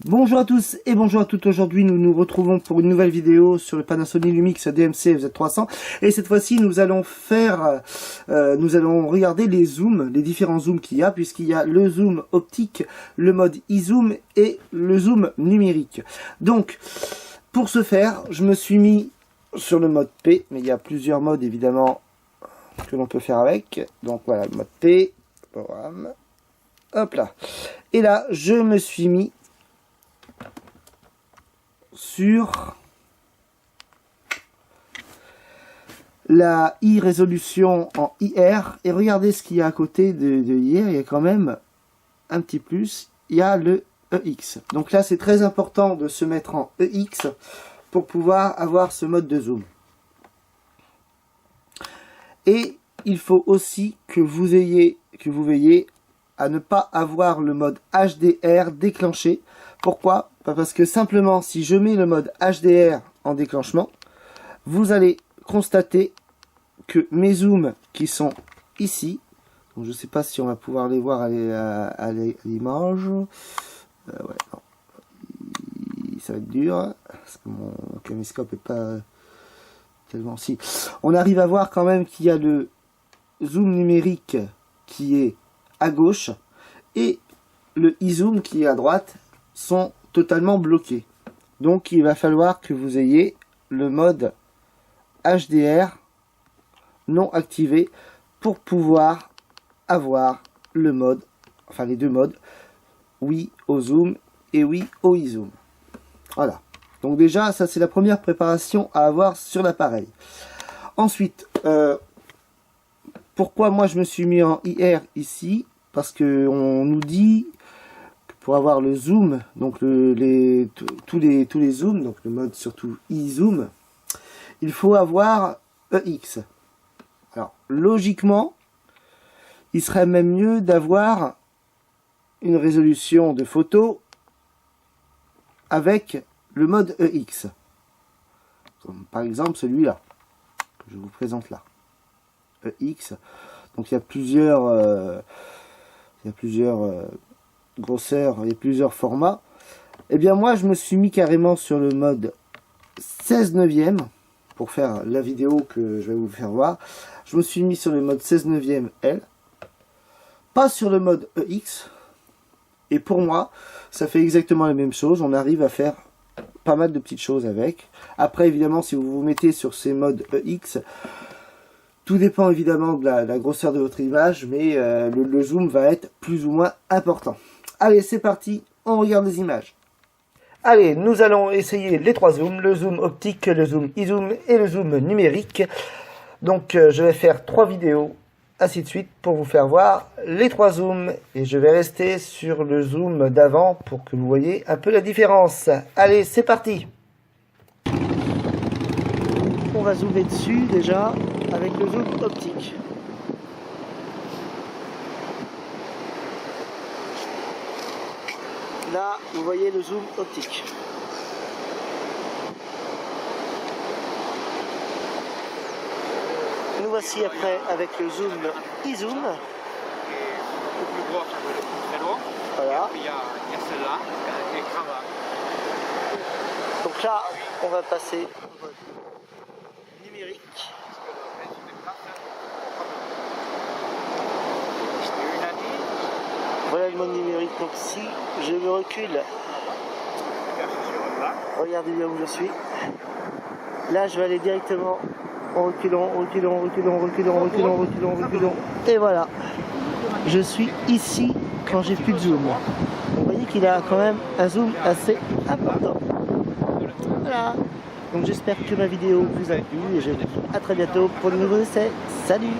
Bonjour à tous et bonjour à toutes. Aujourd'hui nous nous retrouvons pour une nouvelle vidéo sur le Panasonic Lumix DMC FZ300 et cette fois-ci nous allons regarder les zooms, les différents zooms qu'il y a, puisqu'il y a le zoom optique, le mode e-zoom et le zoom numérique. Donc pour ce faire je me suis mis sur le mode P, mais il y a plusieurs modes évidemment que l'on peut faire avec. Donc voilà, le mode P, programme, hop là, et là je me suis mis sur la i-résolution en IR, et regardez ce qu'il y a à côté de IR, il y a quand même un petit plus, il y a le EX. Donc là c'est très important de se mettre en EX pour pouvoir avoir ce mode de zoom. Et il faut aussi que vous veilliez à ne pas avoir le mode HDR déclenché. Pourquoi? Parce que simplement si je mets le mode HDR en déclenchement, vous allez constater que mes zooms qui sont ici, donc je ne sais pas si on va pouvoir les voir à l'image, ouais, ça va être dur parce que mon caméscope est pas tellement... Si on arrive à voir quand même qu'il y a le zoom numérique qui est à gauche et le e-zoom qui est à droite sont totalement bloqués. Donc il va falloir que vous ayez le mode HDR non activé pour pouvoir avoir le mode, enfin les deux modes, oui au zoom et oui au e-zoom. Voilà. Donc déjà ça c'est la première préparation à avoir sur l'appareil. Ensuite, pourquoi moi je me suis mis en IR ici? Parce que on nous dit que pour avoir le zoom, donc tous les zooms, donc le mode surtout e-zoom, il faut avoir EX. Alors logiquement, il serait même mieux d'avoir une résolution de photo avec le mode EX. Comme par exemple celui-là, que je vous présente là. EX. Donc il y a plusieurs grosseurs et plusieurs formats. Et bien moi je me suis mis carrément sur le mode 16/9 pour faire la vidéo que je vais vous faire voir. Je me suis mis sur le mode 16/9 L, pas sur le mode EX, et pour moi ça fait exactement la même chose. On arrive à faire pas mal de petites choses avec. Après évidemment si vous vous mettez sur ces modes EX, tout dépend évidemment de la grosseur de votre image, mais le zoom va être plus ou moins important. Allez, c'est parti, on regarde les images. Allez, nous allons essayer les trois zooms, le zoom optique, le zoom e-zoom et le zoom numérique. Donc je vais faire 3 vidéos, ainsi de suite, pour vous faire voir les 3 zooms. Et je vais rester sur le zoom d'avant pour que vous voyez un peu la différence. Allez, c'est parti. On va zoomer dessus déjà avec le zoom optique. Là, vous voyez le zoom optique. Nous voici après avec le zoom e-zoom. Voilà. Donc là, on va passer au mode numérique. Voilà le mode numérique. Donc si je me recule, regardez bien où je suis. Là je vais aller directement en reculant, reculant. Et voilà, je suis ici quand j'ai plus de zoom. Vous voyez qu'il a quand même un zoom assez important. Voilà. Donc j'espère que ma vidéo vous a plu et je vous dis à très bientôt pour de nouveaux essais. Salut!